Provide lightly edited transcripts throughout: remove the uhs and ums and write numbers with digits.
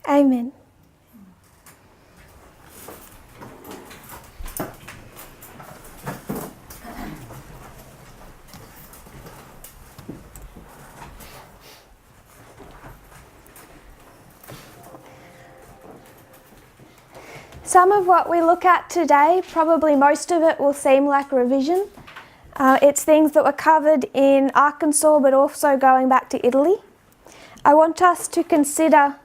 Amen. Some of what we look at today, probably most of it will seem like revision. It's things that were covered in Arkansas but also going back to Italy. I want us to consider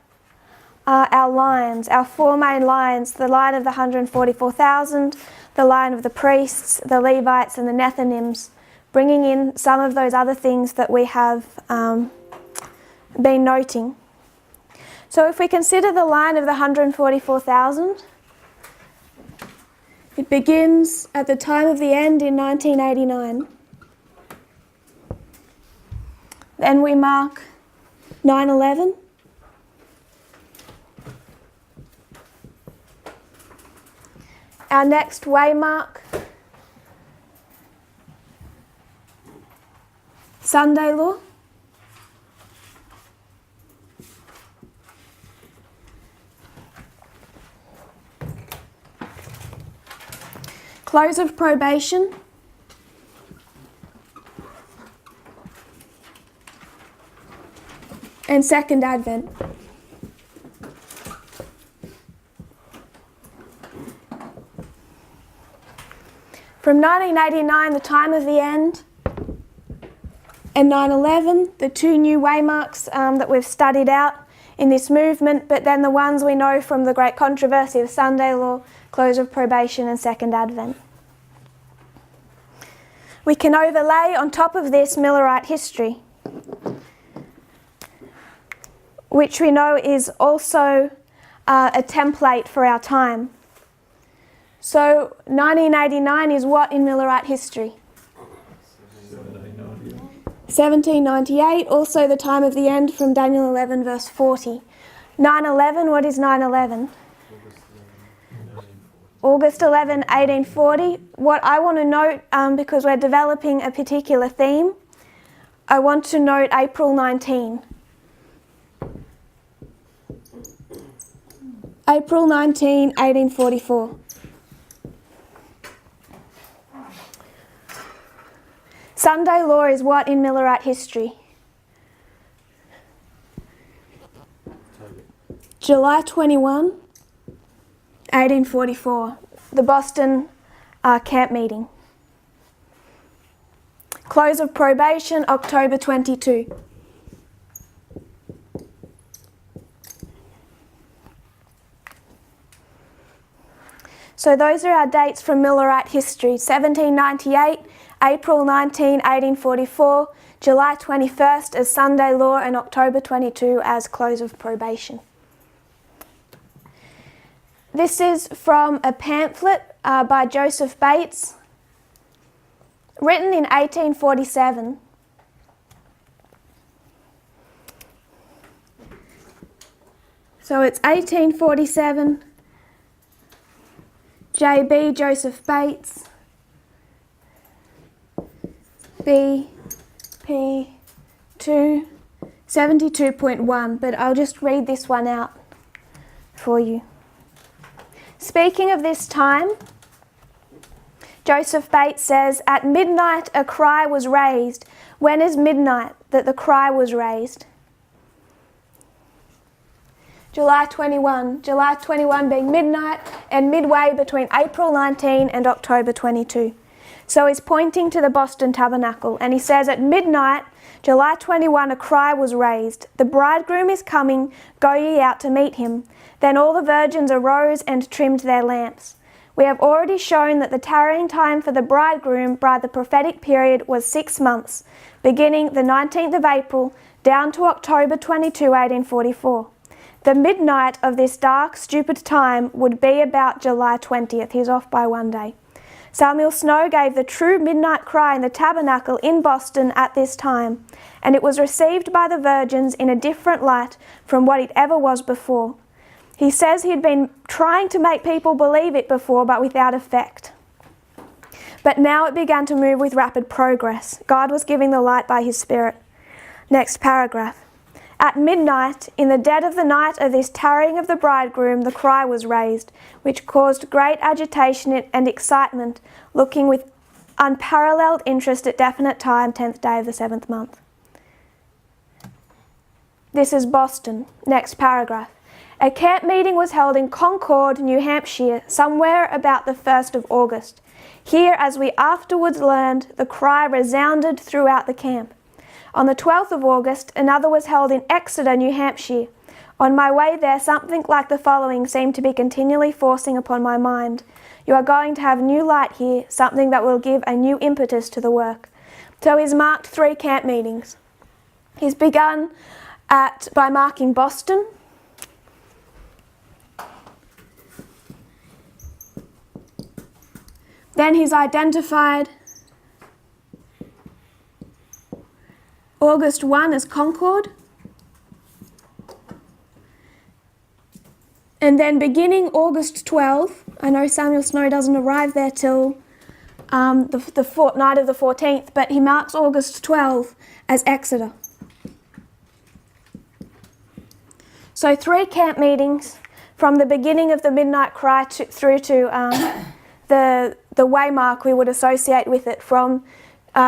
our lines, our four main lines, the line of the 144,000, the line of the priests, the Levites and the Nethinims, bringing in some of those other things that we have been noting. So if we consider the line of the 144,000, it begins at the time of the end in 1989. Then we mark 9/11. Our next waymark, Sunday law. Close of probation. And second advent. From 1989, the time of the end, and 9/11, the two new waymarks that we've studied out in this movement, but then the ones we know from the great controversy of Sunday law, close of probation and second advent. We can overlay on top of this Millerite history, which we know is also a template for our time. So 1989 is what in Millerite history? 1798, also the time of the end from Daniel 11 verse 40. 9/11, what is 9/11? August 11, 1840. What I want to note, because we're developing a particular theme, I want to note April 19. April 19, 1844. Sunday law is what in Millerite history? July 21, 1844, the Boston camp meeting. Close of probation, October 22. So those are our dates from Millerite history: 1798, April 19, 1844, July 21st as Sunday law, and October 22 as close of probation. This is from a pamphlet by Joseph Bates, written in 1847. So it's 1847, J.B. Joseph Bates, BP 2, 72.1, but I'll just read this one out for you. Speaking of this time, Joseph Bates says, "At midnight a cry was raised." When is midnight that the cry was raised? July 21. July 21 being midnight and midway between April 19 and October 22. So he's pointing to the Boston Tabernacle, and he says, "At midnight, July 21, a cry was raised. The bridegroom is coming, go ye out to meet him. Then all the virgins arose and trimmed their lamps. We have already shown that the tarrying time for the bridegroom by the prophetic period was 6 months, beginning the 19th of April down to October 22, 1844. The midnight of this dark, stupid time would be about July 20th. He's off by 1 day. Samuel Snow gave the true midnight cry in the tabernacle in Boston at this time, and it was received by the virgins in a different light from what it ever was before. He says he had been trying to make people believe it before, but without effect. But now it began to move with rapid progress. God was giving the light by his Spirit." Next paragraph. At midnight, in the dead of the night of this tarrying of the bridegroom, the cry was raised, which caused great agitation and excitement, looking with unparalleled interest at definite time, 10th day of the 7th month. This is Boston. Next paragraph. A camp meeting was held in Concord, New Hampshire, somewhere about the 1st of August. Here, as we afterwards learned, the cry resounded throughout the camp. On the 12th of August, another was held in Exeter, New Hampshire. On my way there, something like the following seemed to be continually forcing upon my mind. You are going to have new light here, something that will give a new impetus to the work. So he's marked 3 camp meetings. He's begun by marking Boston. Then he's identified August 1 as Concord. And then beginning August 12, I know Samuel Snow doesn't arrive there till the fortnight of the 14th, but he marks August 12 as Exeter. So 3 camp meetings from the beginning of the midnight cry through to the waymark we would associate with it from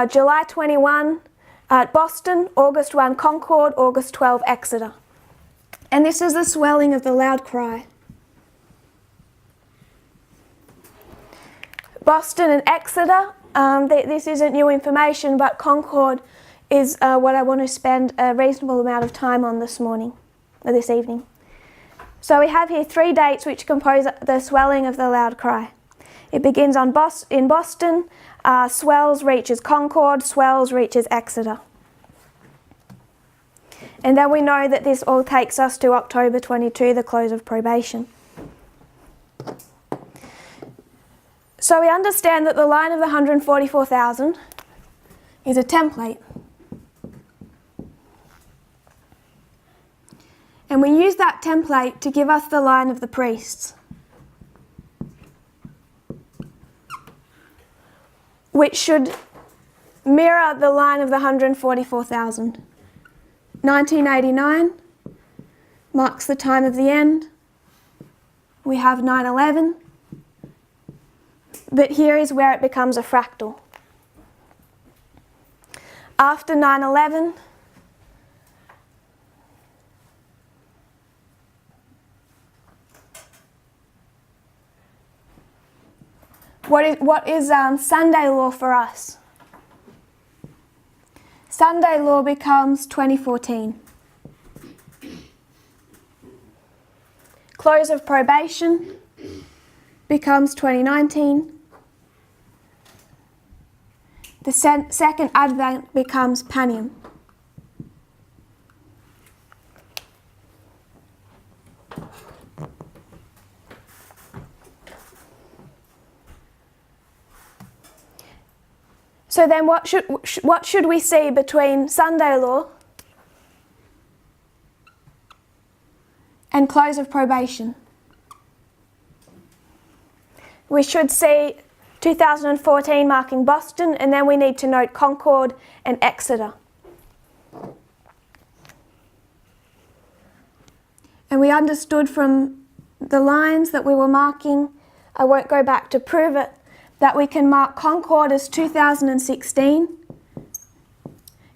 July 21 at Boston, August 1 Concord, August 12 Exeter. And this is the swelling of the loud cry. Boston and Exeter, this isn't new information, but Concord is what I want to spend a reasonable amount of time on this evening. So we have here 3 dates which compose the swelling of the loud cry. It begins in Boston, swells, reaches Concord, swells, reaches Exeter. And then we know that this all takes us to October 22, the close of probation. So we understand that the line of the 144,000 is a template. And we use that template to give us the line of the priests, which should mirror the line of the 144,000. 1989 marks the time of the end. We have 9/11, but here is where it becomes a fractal. After 9/11, what is Sunday law for us? Sunday law becomes 2014. Close of probation becomes 2019. The second Advent becomes Panium. So then what should we see between Sunday law and close of probation? We should see 2014 marking Boston, and then we need to note Concord and Exeter. And we understood from the lines that we were marking, I won't go back to prove it, that we can mark Concord as 2016,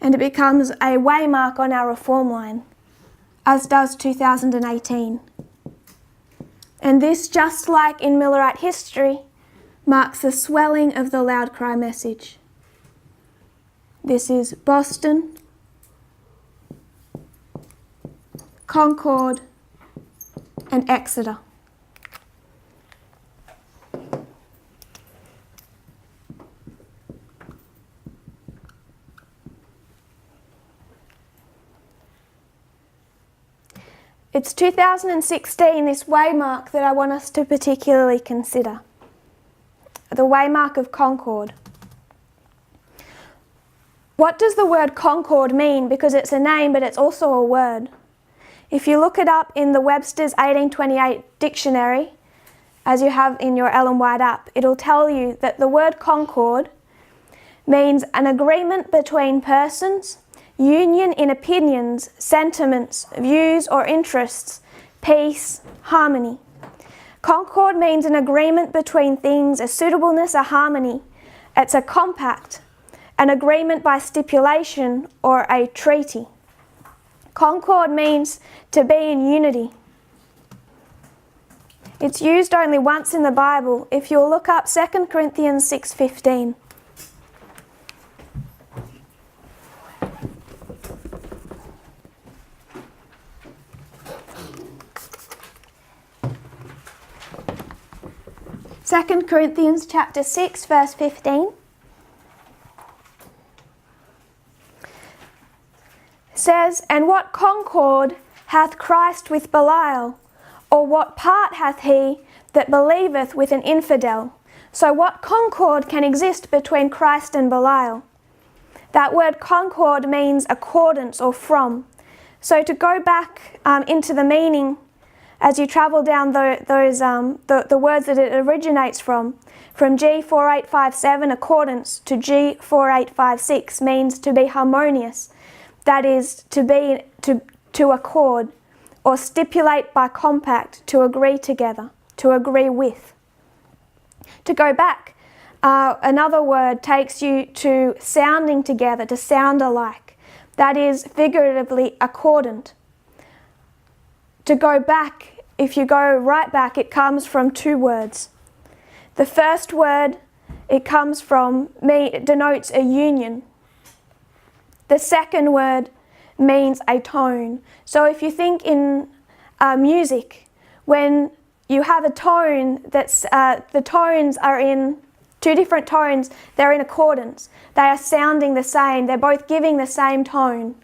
and it becomes a waymark on our reform line, as does 2018. And this, just like in Millerite history, marks the swelling of the loud cry message. This is Boston, Concord, and Exeter. It's 2016, this waymark, that I want us to particularly consider. The waymark of Concord. What does the word Concord mean? Because it's a name, but it's also a word. If you look it up in the Webster's 1828 dictionary, as you have in your Ellen White app, it'll tell you that the word concord means an agreement between persons union in opinions, sentiments, views or interests, peace, harmony. Concord means an agreement between things, a suitableness, a harmony. It's a compact, an agreement by stipulation or a treaty. Concord means to be in unity. It's used only once in the Bible. If you'll look up 2 Corinthians 6:15. Second Corinthians chapter 6 verse 15 says, "And what concord hath Christ with Belial? Or what part hath he that believeth with an infidel?" So what concord can exist between Christ and Belial? That word concord means accordance or from. So to go back into the meaning as you travel down the words that it originates from G4857 accordance to G4856 means to be harmonious. That is to accord or stipulate by compact, to agree together, to agree with. To go back, another word takes you to sounding together, to sound alike. That is figuratively accordant. To go back, if you go right back, it comes from two words. The first word it denotes a union. The second word means a tone. So if you think in music, when you have a tone the tones are in two different tones, they're in accordance. They are sounding the same. They're both giving the same tone.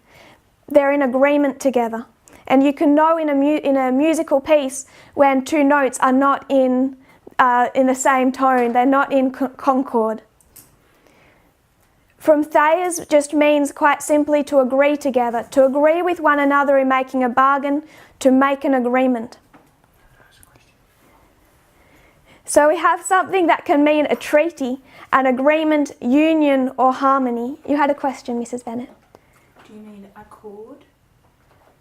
They're in agreement together. And you can know in a musical piece when two notes are not in the same tone. They're not in concord. From Thayers just means quite simply to agree together, to agree with one another in making a bargain, to make an agreement. So we have something that can mean a treaty, an agreement, union or harmony. You had a question, Mrs. Bennett. Do you mean a chord?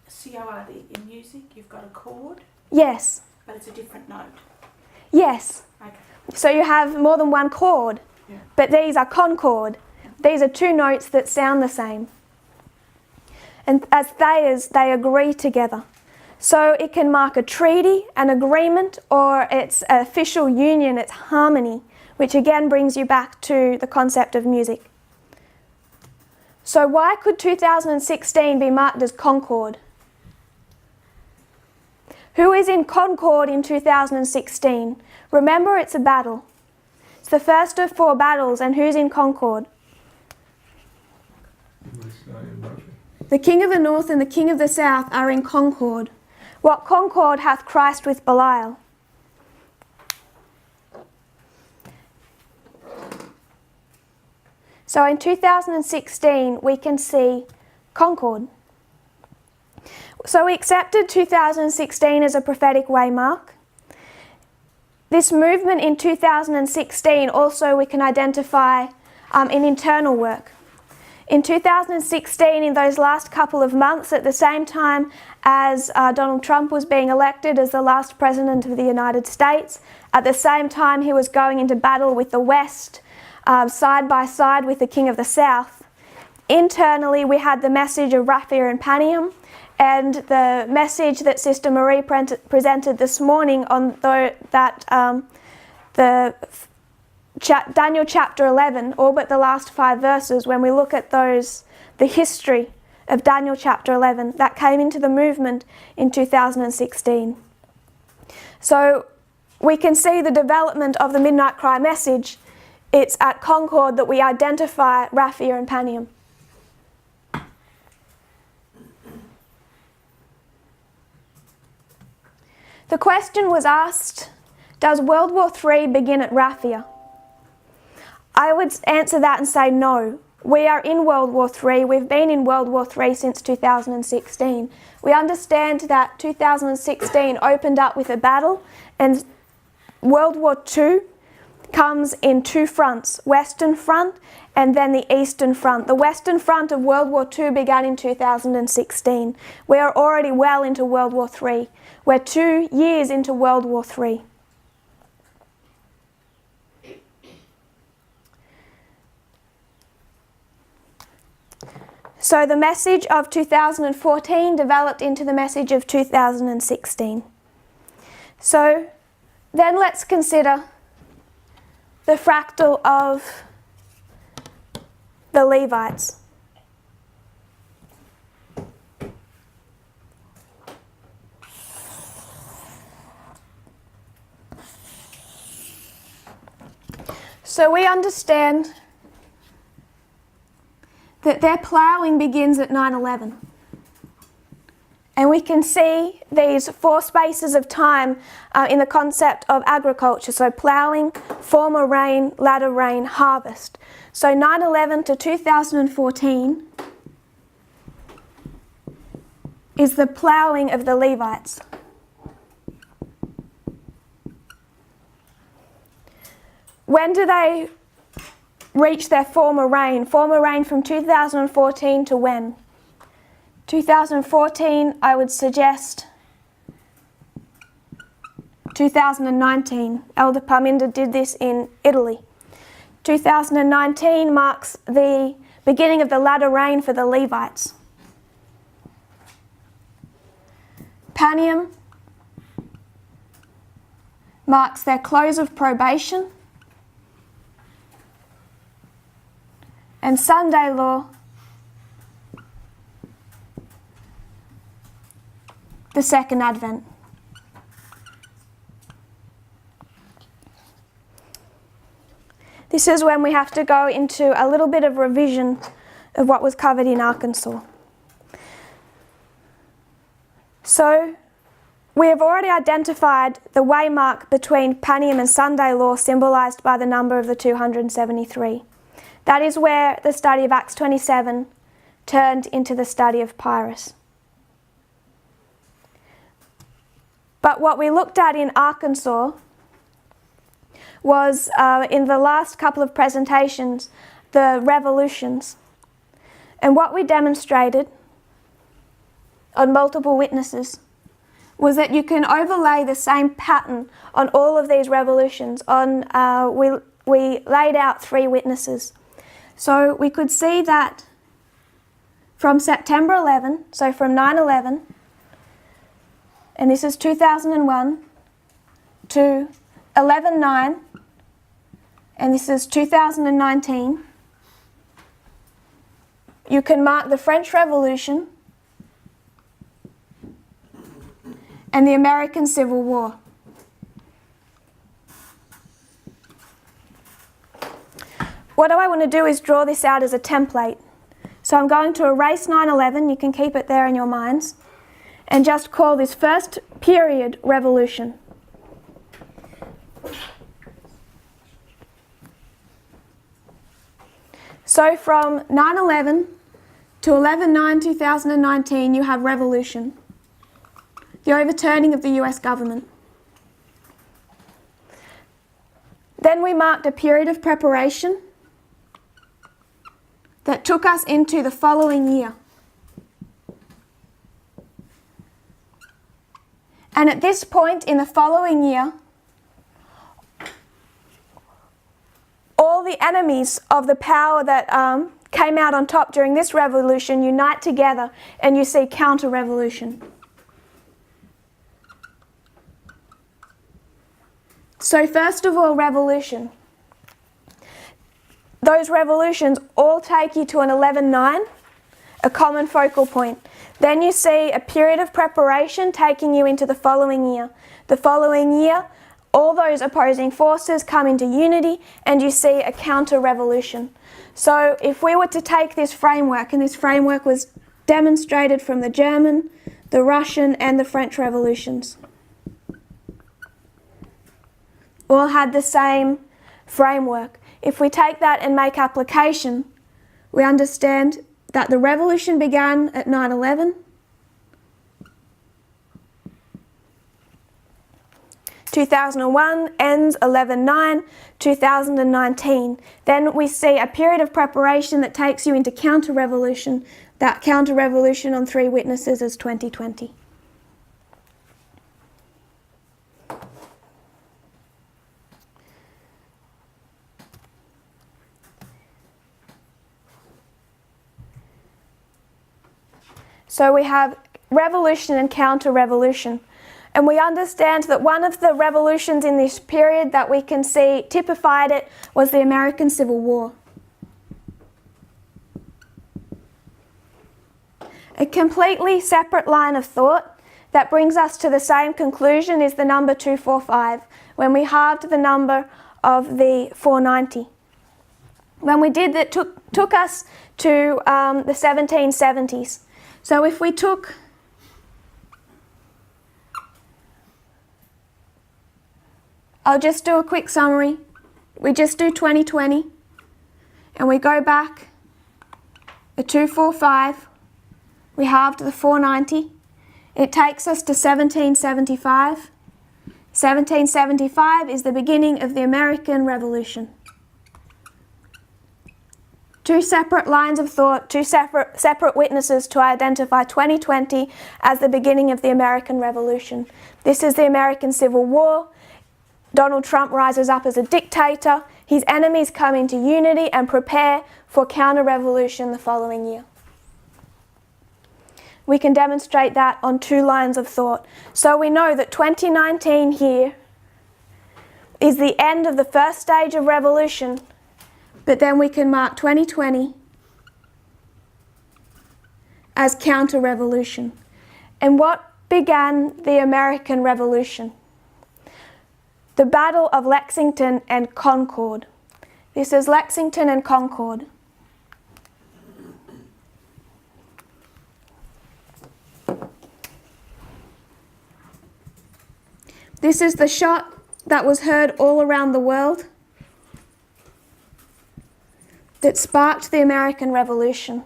C-O-R-D. In music you've got a chord? Yes. But it's a different note? Yes. Okay. So you have more than one chord, Yeah. but these are concord. These are two notes that sound the same. And as Thayers, they agree together. So it can mark a treaty, an agreement, or its official union, its harmony, which again brings you back to the concept of music. So why could 2016 be marked as Concord? Who is in Concord in 2016? Remember, it's a battle. It's the first of 4 battles, and who's in Concord? The King of the North and the King of the South are in concord. What concord hath Christ with Belial? So in 2016 we can see concord. So we accepted 2016 as a prophetic waymark. This movement in 2016 also we can identify in internal work. In 2016, in those last couple of months, at the same time as Donald Trump was being elected as the last president of the United States, at the same time he was going into battle with the West, side by side with the King of the South. Internally, we had the message of Raphia and Panium, and the message that Sister Marie presented this morning on Daniel chapter 11, all but the last 5 verses, when we look at the history of Daniel chapter 11, that came into the movement in 2016. So we can see the development of the Midnight Cry message. It's at Concord that we identify Raphia and Panium. The question was asked, does World War III begin at Raphia? I would answer that and say no. We are in World War III. We've been in World War III since 2016. We understand that 2016 opened up with a battle, and World War II comes in two fronts, Western Front and then the Eastern Front. The Western Front of World War II began in 2016. We are already well into World War III. We're 2 years into World War III. So the message of 2014 developed into the message of 2016. So then let's consider the fractal of the Levites. So we understand that their ploughing begins at 9/11. And we can see these 4 spaces of time in the concept of agriculture. So ploughing, former rain, latter rain, harvest. So 9/11 to 2014 is the ploughing of the Levites. When do they reach their former rain? Former rain from 2014 to when? 2014, I would suggest 2019. Elder Parminder did this in Italy. 2019 marks the beginning of the latter rain for the Levites. Panium marks their close of probation. And Sunday law, the second advent. This is when we have to go into a little bit of revision of what was covered in Arkansas. So we have already identified the waymark between Panium and Sunday law, symbolised by the number of the 273. That is where the study of Acts 27 turned into the study of Pyrrhus. But what we looked at in Arkansas was, in the last couple of presentations, the revolutions. And what we demonstrated on multiple witnesses was that you can overlay the same pattern on all of these revolutions. We laid out 3 witnesses. So we could see that from September 11, so from 9/11, and this is 2001, to 11/9, and this is 2019, you can mark the French Revolution and the American Civil War. What I want to do is draw this out as a template. So I'm going to erase 9/11, you can keep it there in your minds, and just call this first period revolution. So from 9/11 to 11/9/2019 you have revolution, the overturning of the US government. Then we marked a period of preparation that took us into the following year. And at this point in the following year, all the enemies of the power that came out on top during this revolution unite together, and you see counter-revolution. So first of all, revolution. Those revolutions all take you to an 11/9, a common focal point. Then you see a period of preparation taking you into the following year. The following year, all those opposing forces come into unity, and you see a counter-revolution. So if we were to take this framework, and this framework was demonstrated from the German, the Russian, and the French revolutions, all had the same framework. If we take that and make application, we understand that the revolution began at 9/11. 2001 ends 11/9, 2019. Then we see a period of preparation that takes you into counter-revolution. That counter-revolution on 3 witnesses is 2020. So we have revolution and counter-revolution. And we understand that one of the revolutions in this period that we can see typified it was the American Civil War. A completely separate line of thought that brings us to the same conclusion is the number 245, when we halved the number of the 490. When we did that, took us to the 1770s. So if we took I'll just do a quick summary. We just do 2020 and we go back a 245, we halved the 490, it takes us to 1775. 1775 is the beginning of the American Revolution. 2 separate lines of thought, 2 separate witnesses to identify 2020 as the beginning of the American Revolution. This is the American Civil War. Donald Trump rises up as a dictator. His enemies come into unity and prepare for counter-revolution the following year. We can demonstrate that on 2 lines of thought. So we know that 2019 here is the end of the first stage of revolution, but then we can mark 2020 as counter-revolution. And what began the American Revolution? The Battle of Lexington and Concord. This is Lexington and Concord. This is the shot that was heard all around the world that sparked the American Revolution.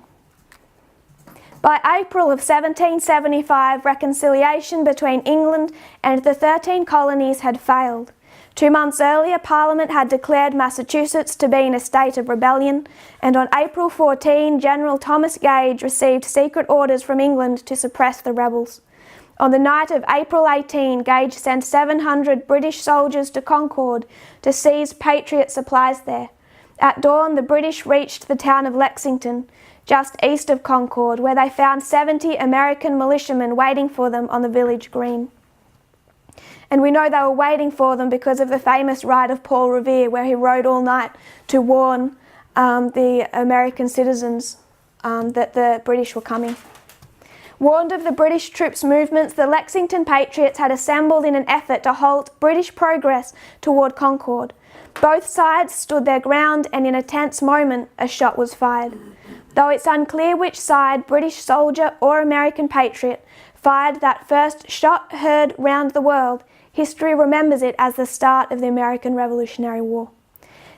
By April of 1775, reconciliation between England and the 13 colonies had failed. 2 months earlier, Parliament had declared Massachusetts to be in a state of rebellion, and on April 14, General Thomas Gage received secret orders from England to suppress the rebels. On the night of April 18, Gage sent 700 British soldiers to Concord to seize Patriot supplies there. At dawn, the British reached the town of Lexington, just east of Concord, where they found 70 American militiamen waiting for them on the village green. And we know they were waiting for them because of the famous ride of Paul Revere, where he rode all night to warn the American citizens that the British were coming. Warned of the British troops' movements, the Lexington Patriots had assembled in an effort to halt British progress toward Concord. Both sides stood their ground, and in a tense moment, a shot was fired. Though it's unclear which side, British soldier or American patriot, fired that first shot heard round the world, history remembers it as the start of the American Revolutionary War.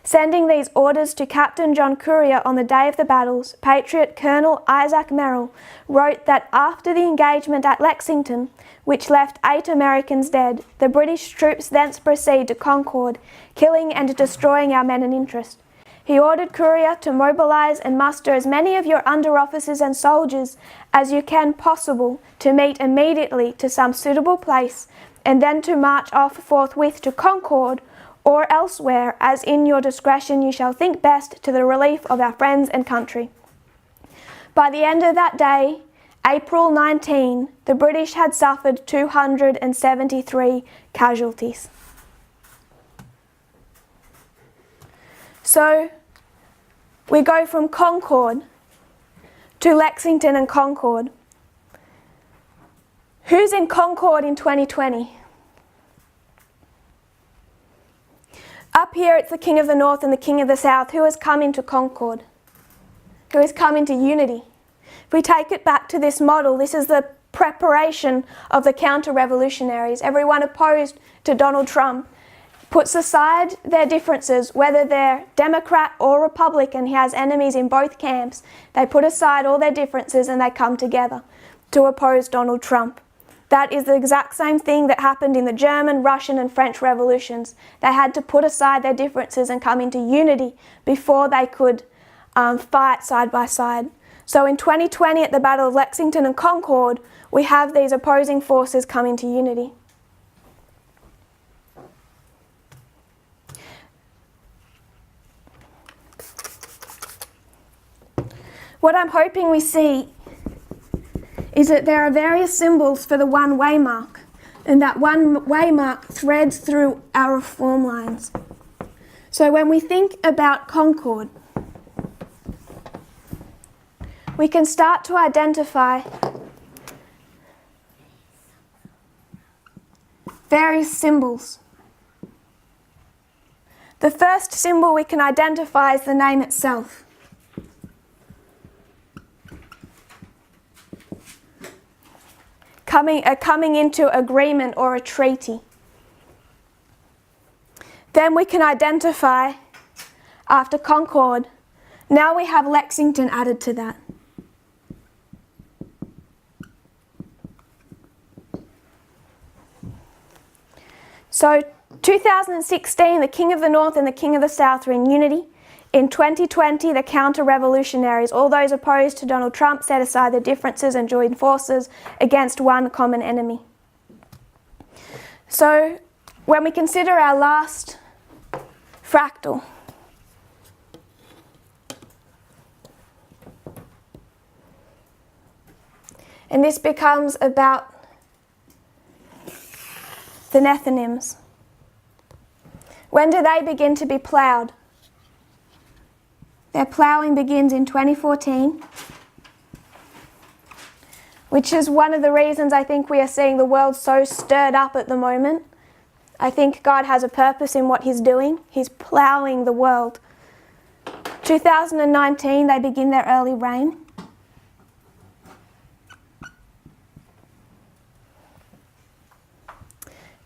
Sending these orders to Captain John Courier on the day of the battles, Patriot Colonel Isaac Merrill wrote that after the engagement at Lexington, which left 8 Americans dead, the British troops thence proceed to Concord, killing and destroying our men in interest. He ordered Courier to mobilize and muster as many of your under-officers and soldiers as you can possible to meet immediately to some suitable place, and then to march off forthwith to Concord, or elsewhere, as in your discretion you shall think best, to the relief of our friends and country. By the end of that day, April 19, the British had suffered 273 casualties. So, we go from Concord to Lexington and Concord. Who's in Concord in 2020? Up here it's the King of the North and the King of the South. Who has come into Concord? Who has come into unity? If we take it back to this model, this is the preparation of the counter-revolutionaries. Everyone opposed to Donald Trump puts aside their differences, whether they're Democrat or Republican. He has enemies in both camps. They put aside all their differences and they come together to oppose Donald Trump. That is the exact same thing that happened in the German, Russian and French revolutions. They had to put aside their differences and come into unity before they could fight side by side. So in 2020 at the Battle of Lexington and Concord, we have these opposing forces come into unity. What I'm hoping we see is that there are various symbols for the one-way mark, and that one-way mark threads through our reform lines. So when we think about Concord, we can start to identify various symbols. The first symbol we can identify is the name itself. Coming into agreement or a treaty. Then we can identify, after Concord, now we have Lexington added to that. So 2016, the King of the North and the King of the South are in unity. In 2020, the counter-revolutionaries, all those opposed to Donald Trump, set aside their differences and joined forces against one common enemy. So when we consider our last fractal, and this becomes about the Nethinims. When do they begin to be ploughed? Their ploughing begins in 2014, which is one of the reasons I think we are seeing the world so stirred up at the moment. I think God has a purpose in what He's doing. He's ploughing the world. 2019, they begin their early rain.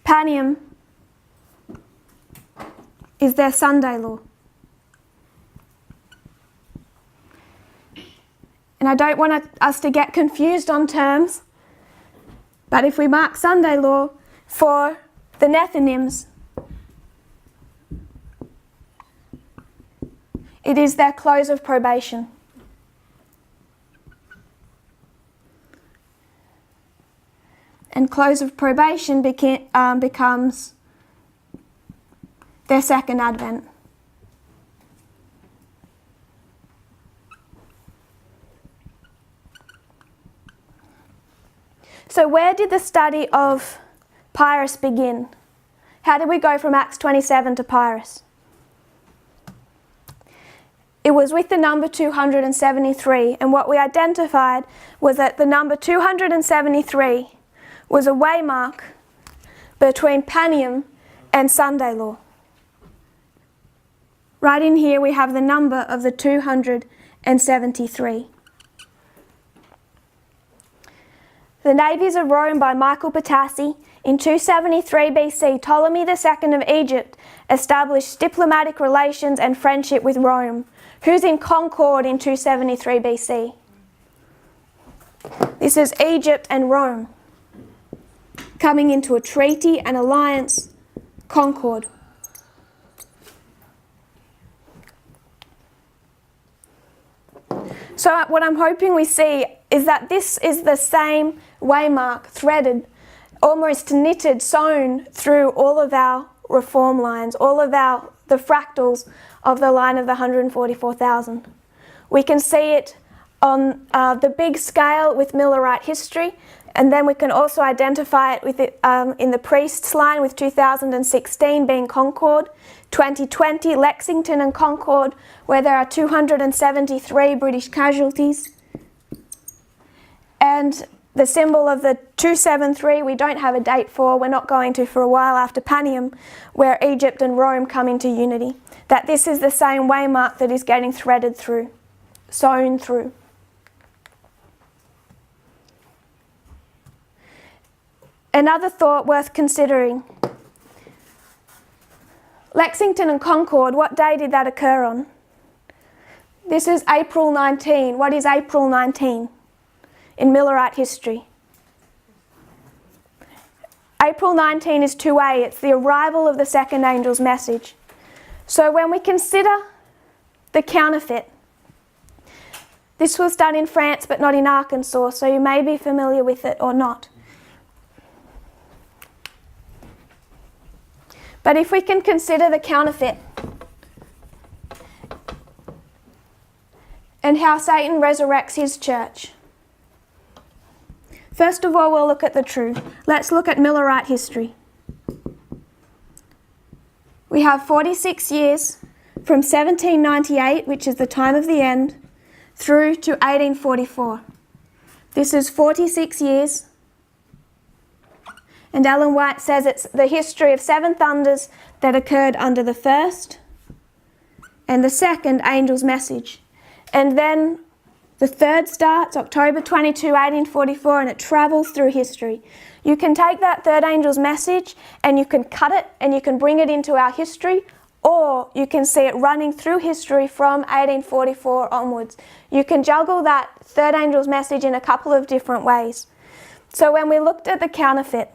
Panium is their Sunday law. And I don't want us to get confused on terms, but if we mark Sunday law for the Nethinims, it is their close of probation. And close of probation becomes their second advent. So where did the study of Pyrrhus begin? How did we go from Acts 27 to Pyrrhus? It was with the number 273, and what we identified was that the number 273 was a waymark between Panium and Sunday law. Right in here we have the number of the 273. The Navies of Rome by Michael Potassi. In 273 BC, Ptolemy II of Egypt established diplomatic relations and friendship with Rome. Who's in Concord in 273 BC? This is Egypt and Rome coming into a treaty and alliance, Concord. So what I'm hoping we see is that this is the same waymark threaded, almost knitted, sewn through all of our reform lines, all of the fractals of the line of the 144,000. We can see it on the big scale with Millerite history, and then we can also identify it with in the priest's line with 2016 being Concord, 2020 Lexington and Concord, where there are 273 British casualties. And the symbol of the 273 we don't have a date for, we're not going to for a while after Panium, where Egypt and Rome come into unity. That this is the same waymark that is getting threaded through, sewn through. Another thought worth considering. Lexington and Concord, what day did that occur on? This is April 19. What is April 19 in Millerite history? April 19 is 2a, it's the arrival of the second angel's message. So when we consider the counterfeit, this was done in France but not in Arkansas, so you may be familiar with it or not. But if we can consider the counterfeit and how Satan resurrects his church. First of all, we'll look at the true. Let's look at Millerite history. We have 46 years from 1798, which is the time of the end, through to 1844. This is 46 years. And Ellen White says it's the history of 7 thunders that occurred under the first and the second angel's message. And then the third starts October 22, 1844, and it travels through history. You can take that third angel's message and you can cut it and you can bring it into our history, or you can see it running through history from 1844 onwards. You can juggle that third angel's message in a couple of different ways. So when we looked at the counterfeit,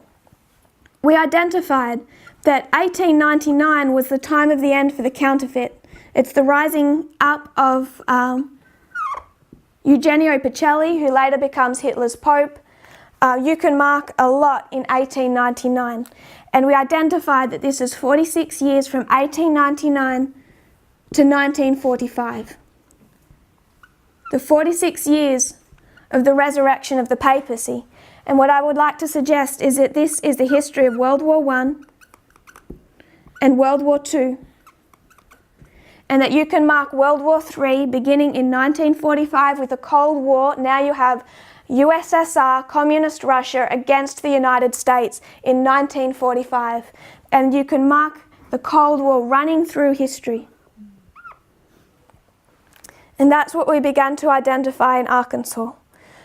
we identified that 1899 was the time of the end for the counterfeit. It's the rising up of Eugenio Pacelli, who later becomes Hitler's Pope. You can mark a lot in 1899. And we identified that this is 46 years from 1899 to 1945. The 46 years of the resurrection of the papacy. And what I would like to suggest is that this is the history of World War I and World War II. And that you can mark World War III beginning in 1945 with the Cold War. Now you have USSR, Communist Russia, against the United States in 1945. And you can mark the Cold War running through history. And that's what we began to identify in Arkansas.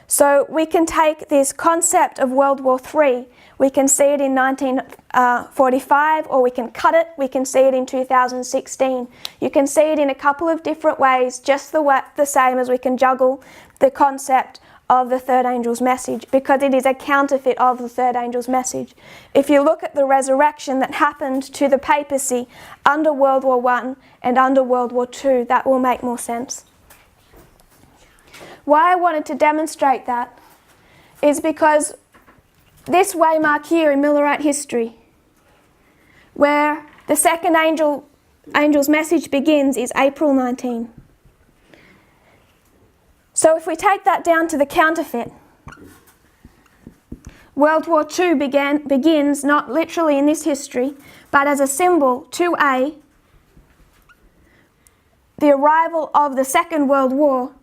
So we can take this concept of World War III, we can see it in 1945, or we can cut it, we can see it in 2016. You can see it in a couple of different ways, just the same as we can juggle the concept of the third angel's message, because it is a counterfeit of the third angel's message. If you look at the resurrection that happened to the papacy under World War I and under World War II, that will make more sense. Why I wanted to demonstrate that is because this waymark here in Millerite history, where the second angel's message begins, is April 19. So if we take that down to the counterfeit, World War II begins not literally in this history, but as a symbol, 2A, the arrival of the Second World War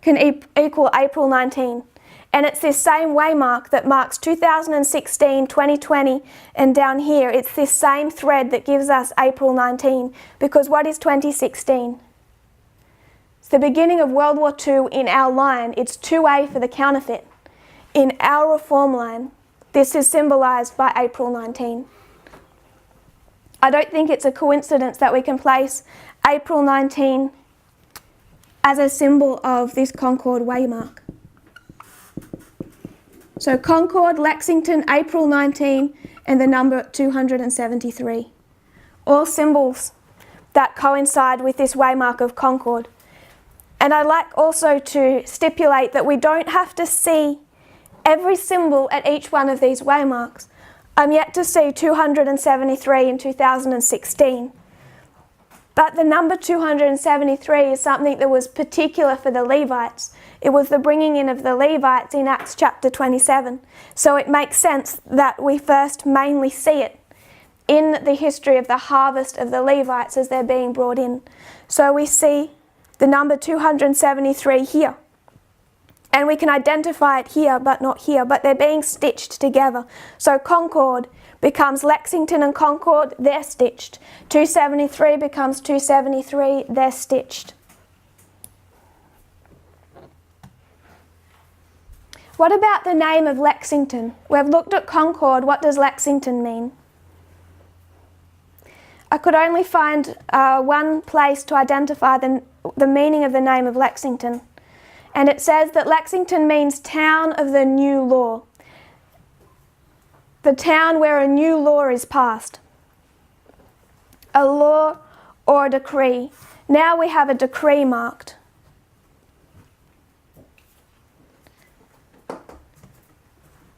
can equal April 19. And it's this same waymark that marks 2016, 2020, and down here, it's this same thread that gives us April 19. Because what is 2016? It's the beginning of World War II in our line. It's 2A for the counterfeit. In our reform line, this is symbolised by April 19. I don't think it's a coincidence that we can place April 19 as a symbol of this Concord waymark. So Concord, Lexington, April 19, and the number 273. All symbols that coincide with this waymark of Concord. And I'd like also to stipulate that we don't have to see every symbol at each one of these waymarks. I'm yet to see 273 in 2016. But the number 273 is something that was particular for the Levites. It was the bringing in of the Levites in Acts chapter 27. So it makes sense that we first mainly see it in the history of the harvest of the Levites as they're being brought in. So we see the number 273 here. And we can identify it here, but not here, but they're being stitched together. So Concord becomes Lexington and Concord, they're stitched. 273 becomes 273, they're stitched. What about the name of Lexington? We've looked at Concord, what does Lexington mean? I could only find one place to identify the meaning of the name of Lexington. And it says that Lexington means town of the new law. the town where a new law is passed. A law or a decree. Now we have a decree marked.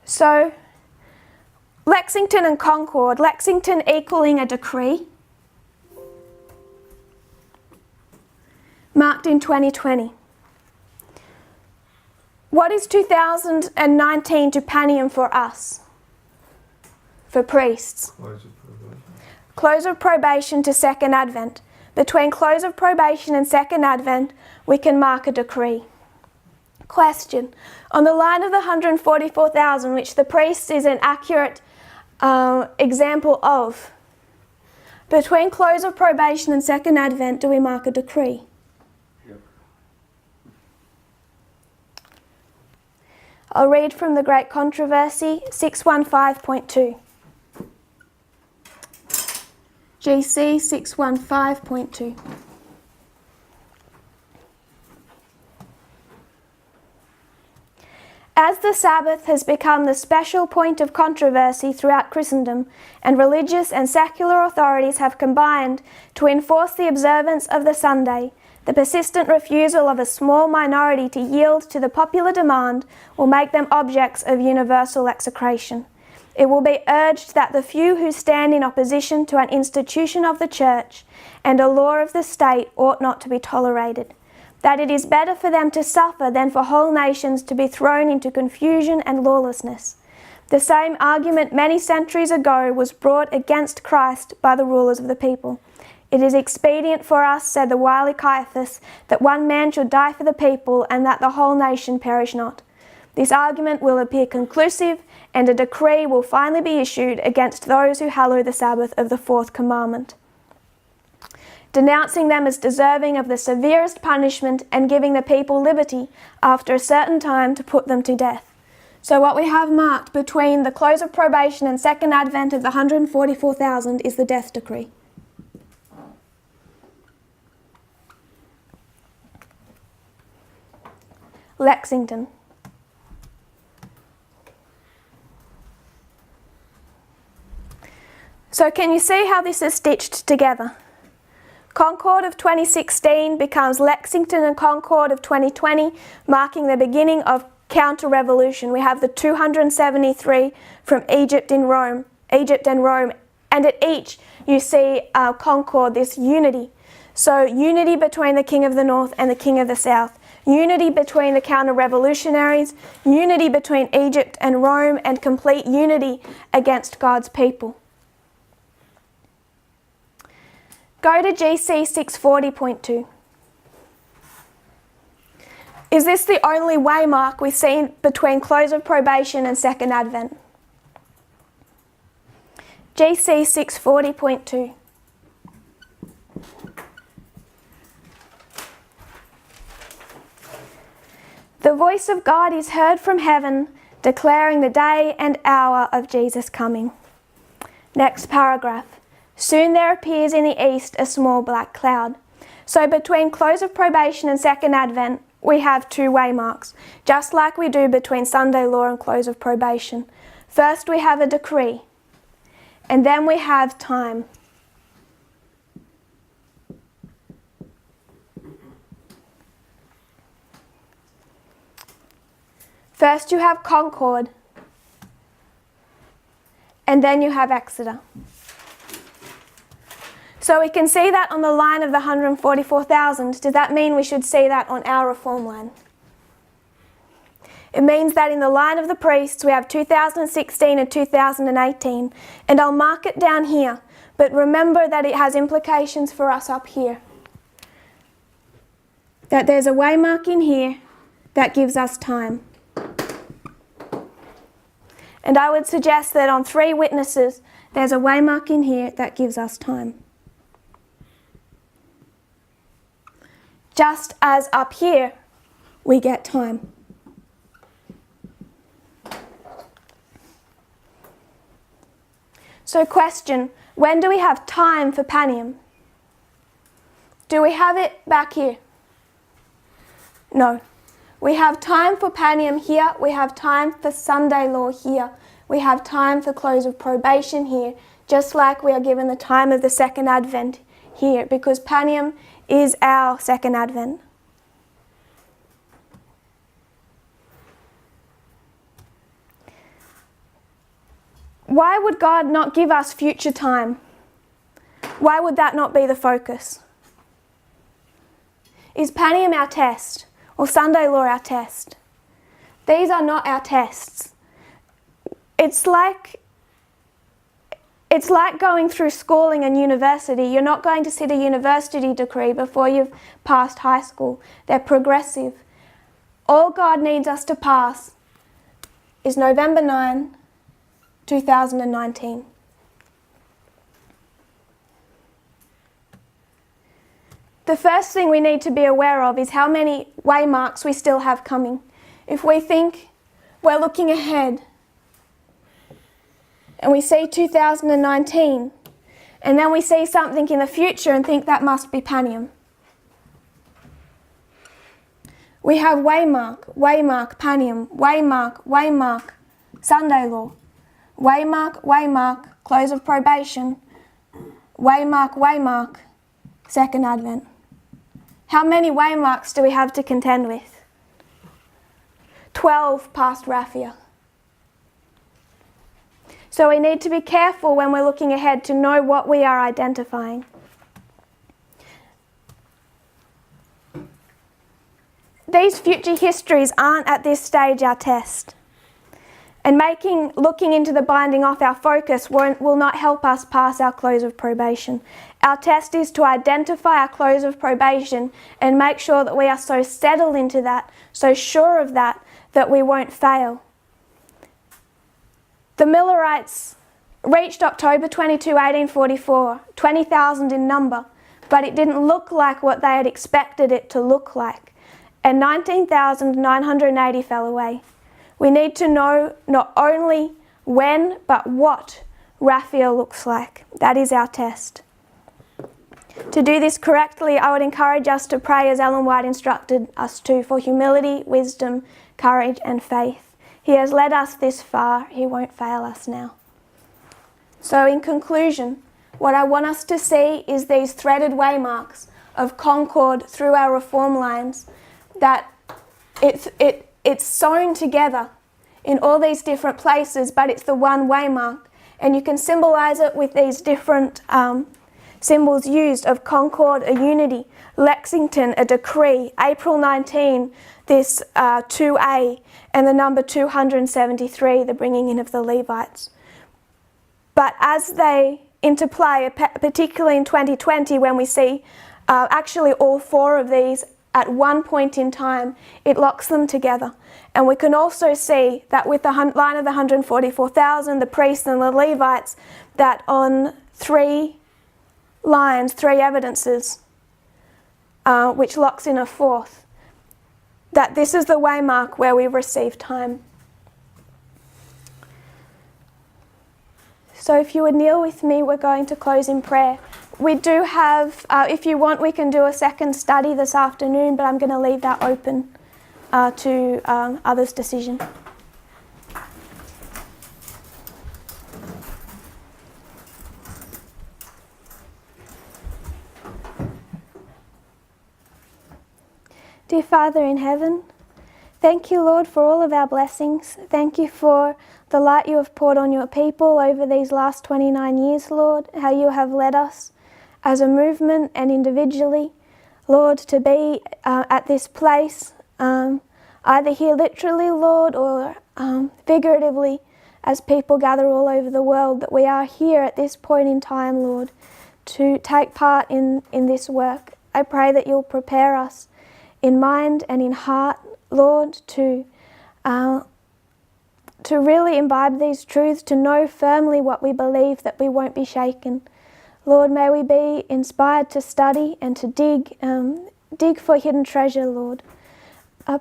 So, Lexington and Concord. Lexington equaling a decree, marked in 2020. What is 2019 to Panium for us? For priests. Close of probation to second advent. Between close of probation and second advent, we can mark a decree. Question. On the line of the 144,000, which the priest is an accurate example of, between close of probation and second advent, do we mark a decree? Yep. I'll read from the Great Controversy, 615.2. GC 615.2. As the Sabbath has become the special point of controversy throughout Christendom, and religious and secular authorities have combined to enforce the observance of the Sunday, the persistent refusal of a small minority to yield to the popular demand will make them objects of universal execration. It will be urged that the few who stand in opposition to an institution of the Church and a law of the state ought not to be tolerated, that it is better for them to suffer than for whole nations to be thrown into confusion and lawlessness. The same argument many centuries ago was brought against Christ by the rulers of the people. It is expedient for us, said the wily Caiaphas, that one man should die for the people and that the whole nation perish not. This argument will appear conclusive, and a decree will finally be issued against those who hallow the Sabbath of the fourth commandment, denouncing them as deserving of the severest punishment and giving the people liberty after a certain time to put them to death. So what we have marked between the close of probation and second advent of the 144,000 is the death decree. Lexington. So can you see how this is stitched together? Concord of 2016 becomes Lexington and Concord of 2020, marking the beginning of counter-revolution. We have the 273 from Egypt and Rome, and at each you see Concord, this unity. So unity between the King of the North and the King of the South, unity between the counter-revolutionaries, unity between Egypt and Rome, and complete unity against God's people. Go to GC 640.2. Is this the only waymark we see between close of probation and second advent? GC 640.2. The voice of God is heard from heaven, declaring the day and hour of Jesus' coming. Next paragraph. Soon there appears in the east a small black cloud. So between close of probation and second advent, we have two waymarks, just like we do between Sunday law and close of probation. First we have a decree, and then we have time. First you have Concord, and then you have Exeter. So we can see that on the line of the 144,000. Does that mean we should see that on our reform line? It means that in the line of the priests we have 2016 and 2018. And I'll mark it down here. But remember that it has implications for us up here. That there's a waymark in here that gives us time. And I would suggest that on 3 witnesses, there's a waymark in here that gives us time. Just as up here, we get time. So question, when do we have time for Panium? Do we have it back here? No. We have time for Panium here, we have time for Sunday law here, We have time for close of probation here, just like we are given the time of the second advent here, because Panium is our second advent. Why would God not give us future time? Why would that not be the focus? Is Panium our test, or Sunday law our test? These are not our tests. It's like going through schooling and university. You're not going to sit a university degree before you've passed high school. They're progressive. All God needs us to pass is November 9, 2019. The first thing we need to be aware of is how many waymarks we still have coming. If we think we're looking ahead and we see 2019 and then we see something in the future and think that must be Panium. We have waymark, Panium, waymark, Sunday law, waymark, close of probation, waymark, second advent. How many waymarks do we have to contend with? 12 past Raphia. So we need to be careful when we're looking ahead to know what we are identifying. These future histories aren't at this stage our test. And looking into the binding off our focus will not help us pass our close of probation. Our test is to identify our close of probation and make sure that we are so settled into that, so sure of that, that we won't fail. The Millerites reached October 22, 1844, 20,000 in number, but it didn't look like what they had expected it to look like, and 19,980 fell away. We need to know not only when, but what Raphia looks like. That is our test. To do this correctly, I would encourage us to pray as Ellen White instructed us to, for humility, wisdom, courage and faith. He has led us this far, he won't fail us now. So in conclusion, what I want us to see is these threaded waymarks of Concord through our reform lines, that it's sewn together in all these different places, but it's the one waymark. And you can symbolise it with these different symbols used of Concord, a unity, Lexington, a decree, April 19, this 2A, and the number 273, the bringing in of the Levites. But as they interplay, particularly in 2020, when we see actually all four of these at one point in time, it locks them together. And we can also see that with the line of the 144,000, the priests and the Levites, that on 3 lines, 3 evidences, which locks in a fourth, that this is the waymark where we receive time. So if you would kneel with me, we're going to close in prayer. We do have, if you want, we can do a second study this afternoon, but I'm going to leave that open to others' decision. Dear Father in heaven, thank you, Lord, for all of our blessings. Thank you for the light you have poured on your people over these last 29 years, Lord, how you have led us as a movement and individually, Lord, to be at this place, either here literally, Lord, or figuratively, as people gather all over the world, that we are here at this point in time, Lord, to take part in this work. I pray that you'll prepare us in mind and in heart, Lord, to really imbibe these truths, to know firmly what we believe, that we won't be shaken. Lord, may we be inspired to study and to dig for hidden treasure, Lord.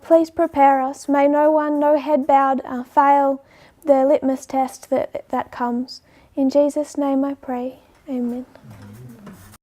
Please prepare us. May no head bowed fail the litmus test that comes. In Jesus' name I pray. Amen.